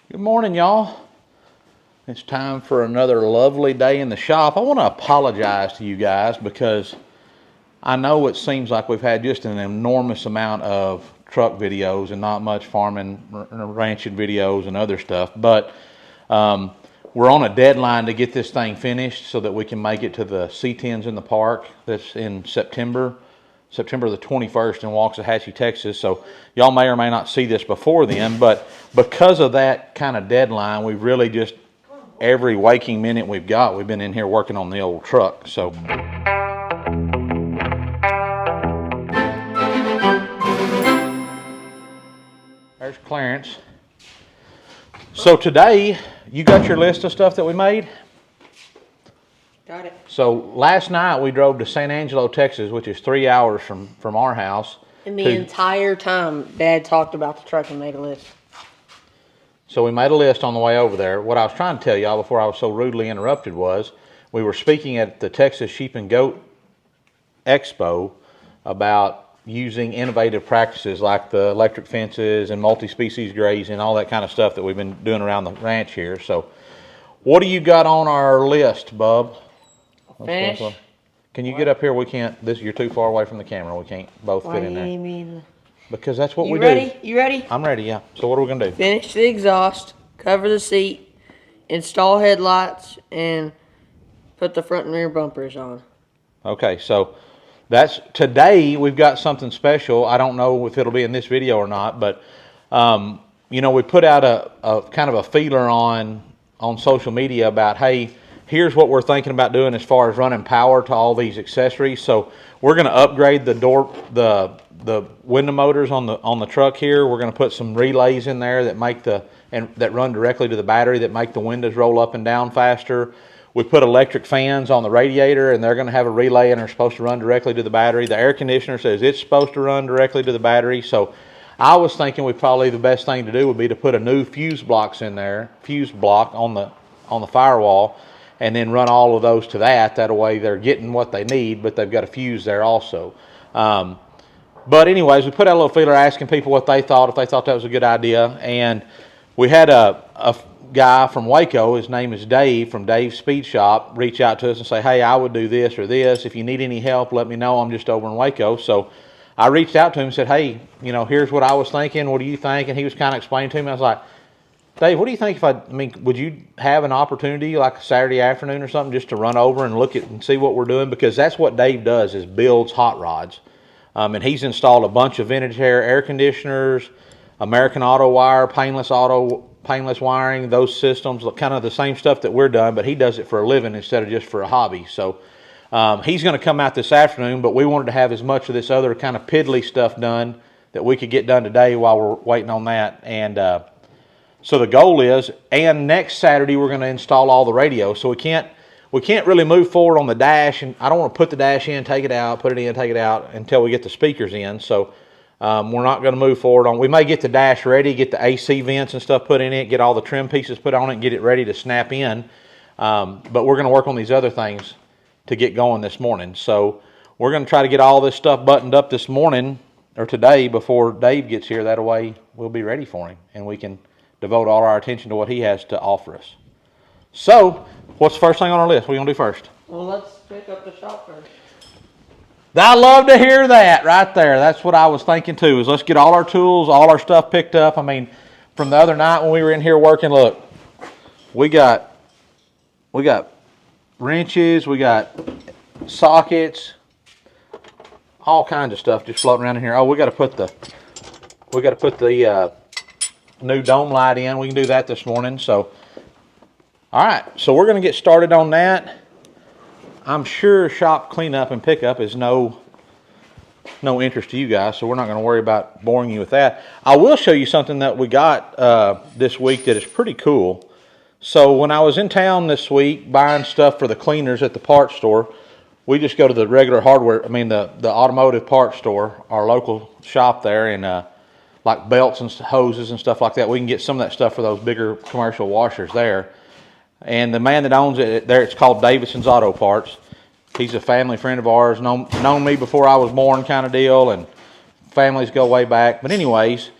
Good morning, y'all. It's time for another lovely day in the shop. I want to apologize to you guys because I know it seems like we've had just an enormous amount of truck videos and not much farming, ranching videos and other stuff, but we're on a deadline to get this thing finished so that we can make it to the C10s in the park that's in September the 21st in Waxahachie, Texas. So y'all may or may not see this before then, but because of that kind of deadline, we've really just, every waking minute we've got, we've been in here working on the old truck. So there's Clarence. So today, you got your list of stuff that we made? Got it. So last night we drove to San Angelo, Texas, which is 3 hours from our house. And the entire time, Dad talked about the truck and made a list. So we made a list on the way over there. What I was trying to tell y'all before I was so rudely interrupted was we were speaking at the Texas Sheep and Goat Expo about using innovative practices like the electric fences and multi-species grazing and all that kind of stuff that we've been doing around the ranch here. So what do you got on our list, Bub? Finish. Can you get up here? We can't. You're too far away from the camera. We can't both fit in there. You mean? Because that's what You we ready? do. You ready? I'm ready. Yeah. So what are we gonna do? Finish the exhaust, cover the seat, install headlights, and put the front and rear bumpers on. Okay. So that's today. We've got something special. I don't know if it'll be in this video or not, but you know, we put out a kind of a feeler on social media about, hey, here's what we're thinking about doing as far as running power to all these accessories. So we're going to upgrade the window motors on the truck here. We're going to put some relays in there that that run directly to the battery that make the windows roll up and down faster. We put electric fans on the radiator, and they're going to have a relay and are supposed to run directly to the battery. The air conditioner says it's supposed to run directly to the battery. So I was thinking probably the best thing to do would be to put a new fuse block on the firewall, and then run all of those to that. That way they're getting what they need, but they've got a fuse there also. But anyways, we put out a little feeler asking people what they thought, if they thought that was a good idea. And we had a guy from Waco, his name is Dave, from Dave's Speed Shop, reach out to us and say, hey, I would do this or this. If you need any help, let me know. I'm just over in Waco. So I reached out to him and said, hey, you know, here's what I was thinking. What do you think? And he was kind of explaining to me. I was like, Dave, what do you think would you have an opportunity like a Saturday afternoon or something just to run over and look at and see what we're doing? Because that's what Dave does, is builds hot rods. And he's installed a bunch of vintage air conditioners, American Auto Wire, painless wiring, those systems, kind of the same stuff that we're doing, but he does it for a living instead of just for a hobby. So he's going to come out this afternoon, but we wanted to have as much of this other kind of piddly stuff done that we could get done today while we're waiting on that. And so the goal is, and next Saturday we're going to install all the radios. So we can't really move forward on the dash, and I don't want to put the dash in, take it out, put it in, take it out until we get the speakers in. So we're not going to move forward on. We may get the dash ready, get the AC vents and stuff put in it, get all the trim pieces put on it, and get it ready to snap in. But we're going to work on these other things to get going this morning. So we're going to try to get all this stuff buttoned up this morning or today before Dave gets here. That way we'll be ready for him, and we can devote all our attention to what he has to offer us. So, what's the first thing on our list? What are you going to do first? Well, let's pick up the shop first. I love to hear that right there. That's what I was thinking too, is let's get all our tools, all our stuff picked up. I mean, from the other night when we were in here working, look, we got wrenches, we got sockets, all kinds of stuff just floating around in here. Oh, we got to put the new dome light in. We can do that this morning. So all right, so we're going to get started on that. I'm sure shop cleanup and pickup is no interest to you guys, so we're not going to worry about boring you with that. I will show you something that we got this week that is pretty cool. So when I was in town this week buying stuff for the cleaners at the parts store, we just go to the regular hardware, the automotive parts store, our local shop there, and like belts and hoses and stuff like that. We can get some of that stuff for those bigger commercial washers there. And the man that owns it there, it's called Davidson's Auto Parts. He's a family friend of ours, known me before I was born kind of deal, and families go way back. But anyways,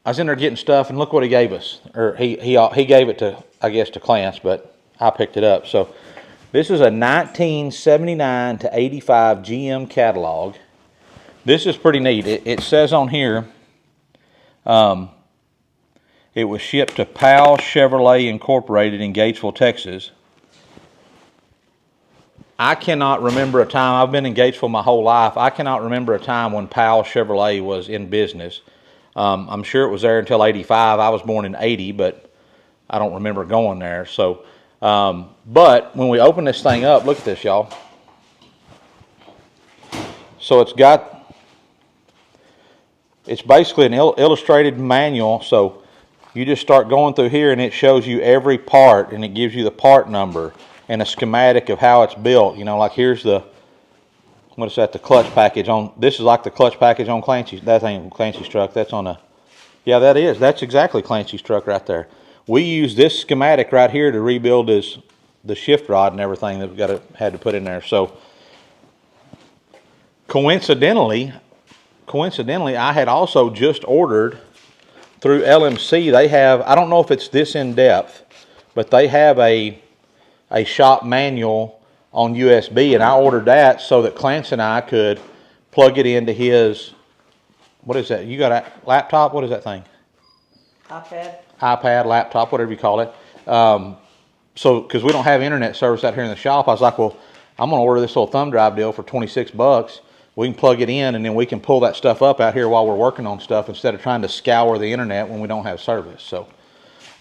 I was in there getting stuff, and look what he gave us. Or he gave it to, I guess, to Clance, but I picked it up. So this is a 1979 to 85 GM catalog. This is pretty neat. It says on here, it was shipped to Powell Chevrolet Incorporated in Gatesville, Texas. I cannot remember a time, I've been in Gatesville my whole life, I cannot remember a time when Powell Chevrolet was in business. I'm sure it was there until 85. I was born in 80, but I don't remember going there. So, but when we open this thing up, look at this, y'all. So it's basically an illustrated manual. So you just start going through here and it shows you every part and it gives you the part number and a schematic of how it's built. You know, like here's the, what is that, the clutch package on, this is like the clutch package on Clancy's, that ain't Clancy's truck, that's on a, yeah, that is, that's exactly Clancy's truck right there. We use this schematic right here to rebuild the shift rod and everything that we had to put in there. So coincidentally, I had also just ordered through LMC, they have, I don't know if it's this in depth, but they have a shop manual on USB, and I ordered that so that Clance and I could plug it into his, what is that? You got a laptop? What is that thing? iPad, laptop, whatever you call it. So, because we don't have internet service out here in the shop, I was like, well, I'm going to order this little thumb drive deal for 26 bucks. We can plug it in, and then we can pull that stuff up out here while we're working on stuff instead of trying to scour the internet when we don't have service. So,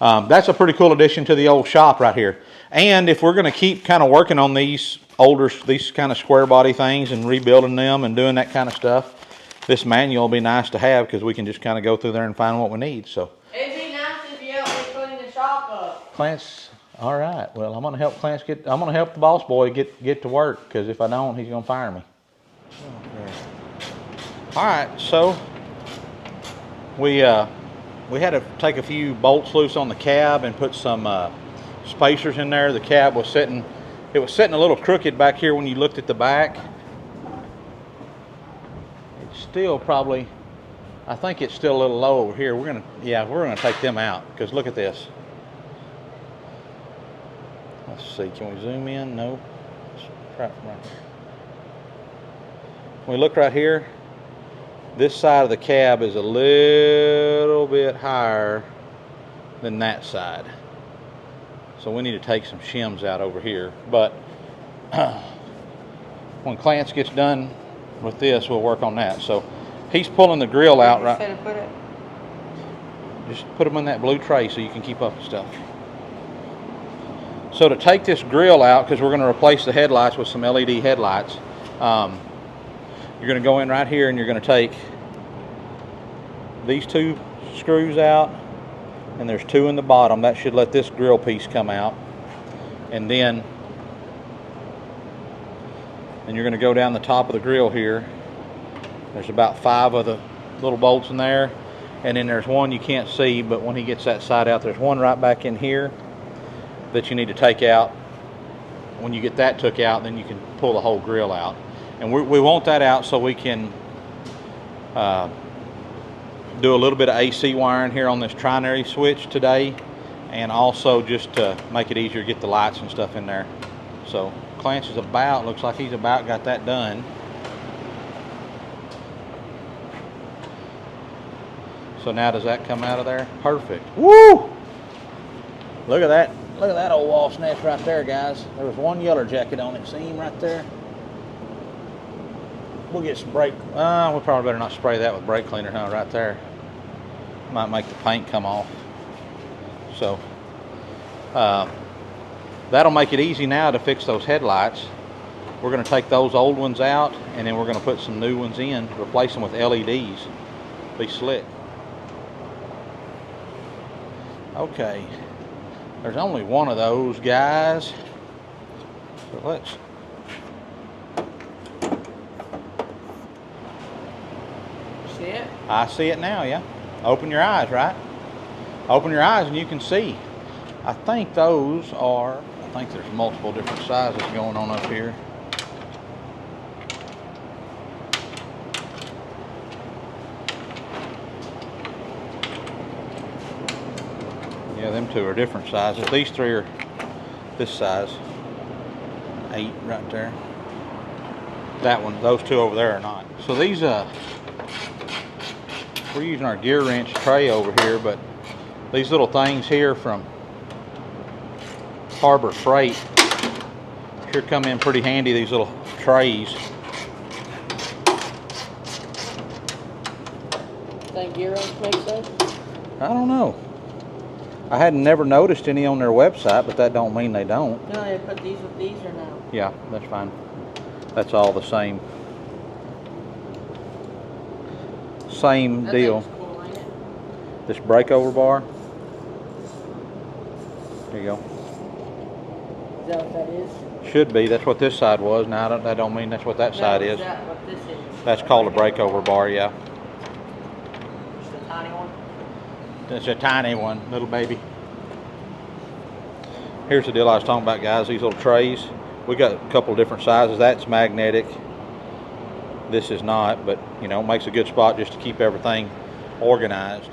that's a pretty cool addition to the old shop right here. And if we're going to keep kind of working on these kind of square body things and rebuilding them and doing that kind of stuff, this manual will be nice to have because we can just kind of go through there and find what we need. So it'd be nice if you helped me clean the shop up. Clance, all right. Well, I'm going to help Clance I'm going to help the boss boy get to work, because if I don't, he's going to fire me. Okay. All right, so we had to take a few bolts loose on the cab and put some spacers in there. The cab was sitting a little crooked back here when you looked at the back. It's still probably, I think it's still a little low over here. We're gonna take them out, because look at this. Let's see, can we zoom in? No. Let's try it from right here. When we look right here, this side of the cab is a little bit higher than that side. So we need to take some shims out over here. But when Clance gets done with this, we'll work on that. So he's pulling the grill out right. Just put them in that blue tray so you can keep up with stuff. So to take this grill out, because we're going to replace the headlights with some LED headlights, you're going to go in right here and you're going to take these two screws out, and there's two in the bottom. That should let this grill piece come out. And then you're going to go down the top of the grill here. There's about 5 of the little bolts in there, and then there's one you can't see, but when he gets that side out, there's one right back in here that you need to take out. When you get that took out, then you can pull the whole grill out. And we want that out so we can do a little bit of AC wiring here on this trinary switch today, and also just to make it easier to get the lights and stuff in there. So Clance is looks like he's about got that done. So now does that come out of there? Perfect. Woo! Look at that. Look at that old wasp nest right there, guys. There was one yeller jacket on it. See him right there? We'll get some brake. We probably better not spray that with brake cleaner, huh? Right there. Might make the paint come off. So that'll make it easy now to fix those headlights. We're going to take those old ones out, and then we're going to put some new ones in, replace them with LEDs. Be slick. Okay. There's only one of those, guys. So let's. See it? I see it now, yeah. Open your eyes, right? Open your eyes and you can see. I think there's multiple different sizes going on up here. Yeah, them two are different sizes. These three are this size. 8 right there. That one, those two over there are not. So these, we're using our gear wrench tray over here, but these little things here from Harbor Freight sure come in pretty handy, these little trays. Think gear wrench makes those? I don't know. I hadn't never noticed any on their website, but that don't mean they don't. No, they put these with these or no? Yeah, that's fine. That's all the same. Same That deal. thing's cool, ain't it? This breakover bar. There you go. Is that what that is? Should be. That's what this side was. Now that don't mean that's what that side No, is. Is that what this is? That's called a breakover bar, yeah. Just a tiny one? It's a tiny one, little baby. Here's the deal I was talking about, guys. These little trays. We got a couple of different sizes. That's magnetic. This is not, but you know, makes a good spot just to keep everything organized.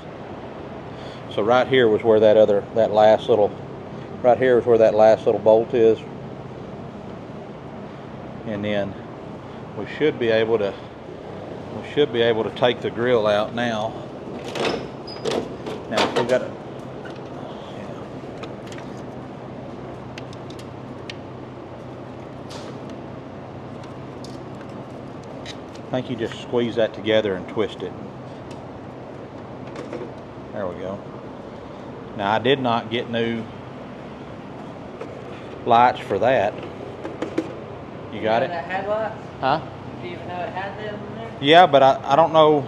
So right here was where that last little bolt is. And then we should be able to take the grill out now. Now we've got to, I think you just squeeze that together and twist it. There we go. Now I did not get new lights for that. You got it? That had lights? Huh? Do you even know it had them in there? Yeah, but I don't know.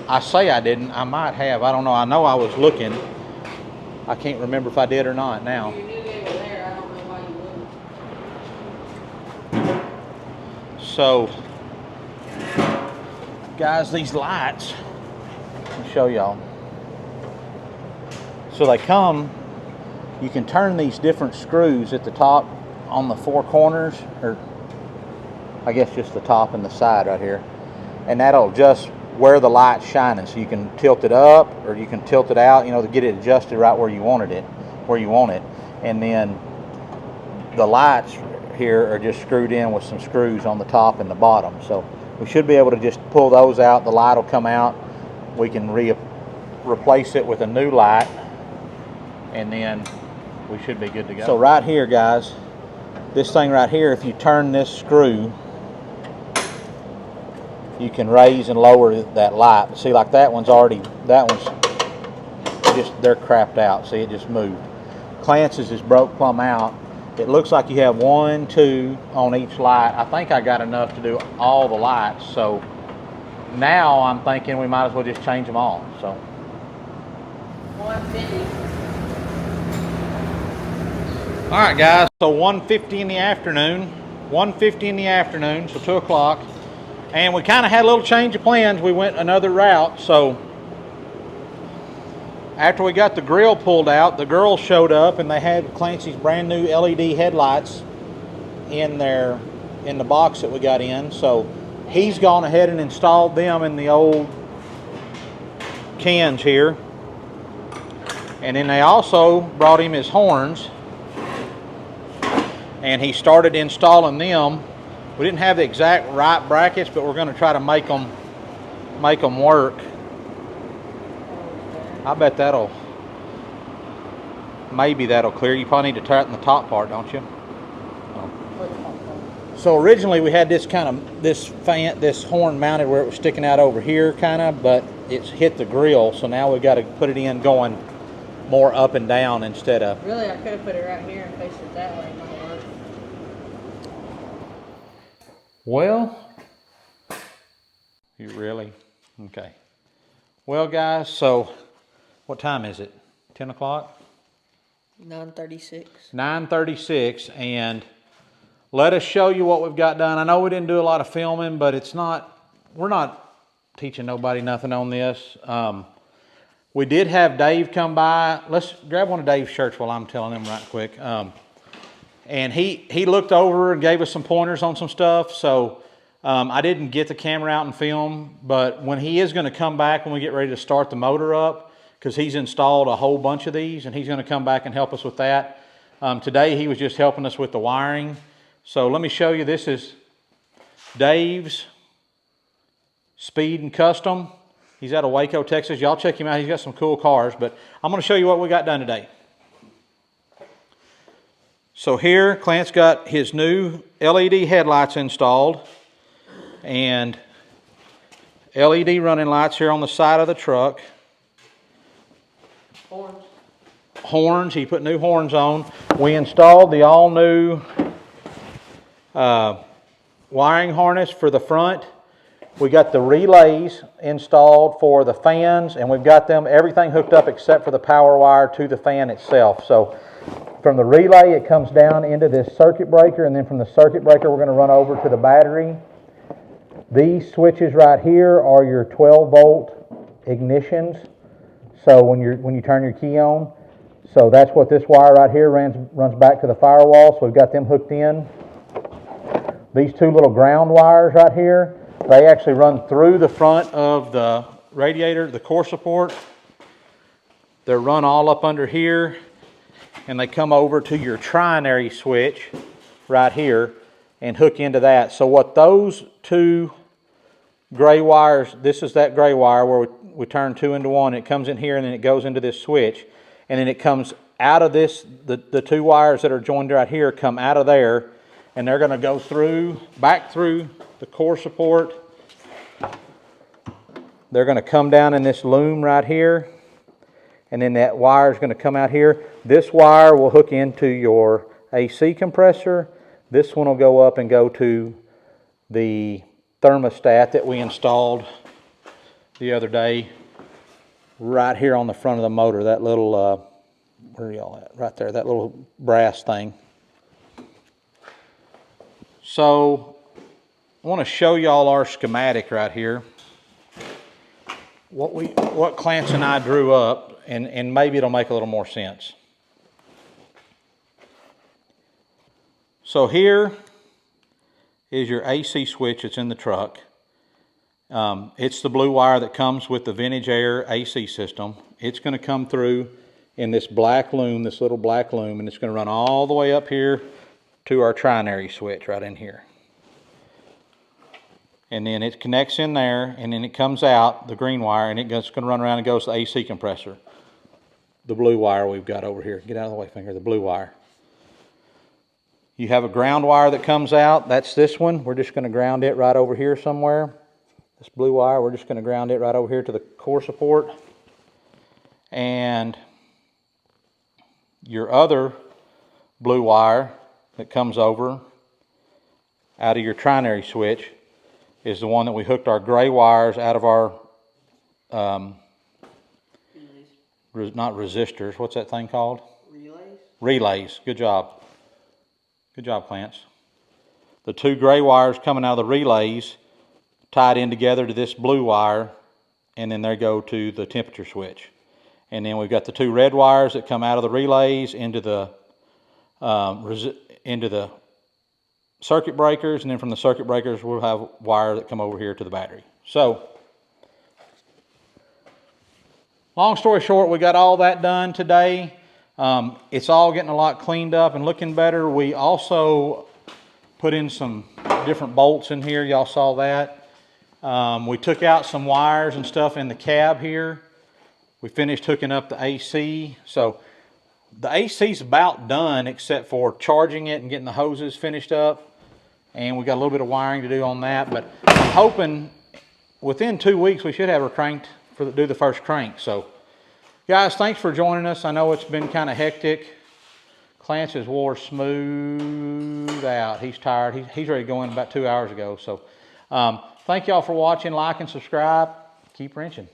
I say I didn't. I might have. I don't know. I know I was looking. I can't remember if I did or not now. You knew they were there. I don't know why you wouldn't. So, guys, these lights, let me show y'all. So they come, you can turn these different screws at the top on the 4 corners, or I guess just the top and the side right here. And that'll adjust where the light's shining. So you can tilt it up or you can tilt it out, you know, to get it adjusted right where you want it. And then the lights here are just screwed in with some screws on the top and the bottom. So we should be able to just pull those out. The light will come out. We can replace it with a new light, and then we should be good to go. So right here, guys, this thing right here, if you turn this screw, you can raise and lower that light. See, like that one's they're crapped out. See, it just moved. Clance's is broke plumb out. It looks like you have 1, 2 on each light. I think I got enough to do all the lights. So now I'm thinking we might as well just change them all. So 150. all right, guys. So 1:50 in the afternoon. 1:50 in the afternoon. So 2 o'clock. And we kind of had a little change of plans. We went another route. So after we got the grill pulled out, the girls showed up and they had Clancy's brand new LED headlights in the box that we got in. So he's gone ahead and installed them in the old cans here. And then they also brought him his horns, and he started installing them. We didn't have the exact right brackets, but we're going to try to make them work. I bet maybe that'll clear. You probably need to tighten the top part, don't you? So originally we had this horn mounted where it was sticking out over here kind of, but it's hit the grill. So now we've got to put it in going more up and down instead of. Really, I could have put it right here and faced it that way. It might work. Well, you really? Okay. Well, guys, so what time is it? 10 o'clock? 9:36. 9:36, and let us show you what we've got done. I know we didn't do a lot of filming, but we're not teaching nobody nothing on this. We did have Dave come by. Let's grab one of Dave's shirts while I'm telling him right quick. And he looked over and gave us some pointers on some stuff. So I didn't get the camera out and film, but when he is going to come back when we get ready to start the motor up, because he's installed a whole bunch of these, and he's going to come back and help us with that. Today he was just helping us with the wiring. So let me show you. This is Dave's Speed and Custom. He's out of Waco, Texas. Y'all check him out. He's got some cool cars, but I'm going to show you what we got done today. So here, Clint's got his new LED headlights installed and LED running lights here on the side of the truck. Horns. He put new horns on. We installed the all new wiring harness for the front. We got the relays installed for the fans, and we've got them everything hooked up except for the power wire to the fan itself. So from the relay it comes down into this circuit breaker, and then from the circuit breaker we're going to run over to the battery. These switches right here are your 12 volt ignitions. So when you turn your key on, so that's what this wire right here runs back to the firewall. So we've got them hooked in. These two little ground wires right here, they actually run through the front of the radiator, the core support. They're run all up under here, and they come over to your trinary switch right here and hook into that. So what those two gray wires, this is that gray wire where we turn two into one. It comes in here and then it goes into this switch, and then it comes out of this, the two wires that are joined right here come out of there, and they're going to go through, back through the core support. They're going to come down in this loom right here, and then that wire is going to come out here. This wire will hook into your AC compressor. This one will go up and go to the thermostat that we installed the other day right here on the front of the motor. That little, where are y'all at? Right there, that little brass thing. So I want to show y'all our schematic right here. What Clance and I drew up, and maybe it'll make a little more sense. So here is your AC switch that's in the truck. It's the blue wire that comes with the Vintage Air AC system. It's going to come through in this black loom, this little black loom, and it's going to run all the way up here to our trinary switch right in here. And then it connects in there, and then it comes out, the green wire, and it's going to run around and goes to the AC compressor. The blue wire we've got over here. Get out of the way, finger, the blue wire. You have a ground wire that comes out. That's this one. We're just going to ground it right over here somewhere. This blue wire, we're just going to ground it right over here to the core support. And your other blue wire that comes over out of your trinary switch is the one that we hooked our gray wires out of our, not resistors, what's that thing called? Relays. Relays, good job. Good job, Clance. The two gray wires coming out of the relays tied in together to this blue wire, and then they go to the temperature switch. And then we've got the two red wires that come out of the relays into the circuit breakers, and then from the circuit breakers we'll have wire that come over here to the battery. So, long story short, we got all that done today. It's all getting a lot cleaned up and looking better. We also put in some different bolts in here. Y'all saw that. We took out some wires and stuff in the cab here. We finished hooking up the AC. So the AC's about done except for charging it and getting the hoses finished up. And we got a little bit of wiring to do on that. But I'm hoping within 2 weeks we should have her cranked to do the first crank. So guys, thanks for joining us. I know it's been kind of hectic. Clance has wore smooth out. He's tired. He's ready to go in about 2 hours ago. So thank y'all for watching. Like and subscribe. Keep wrenching.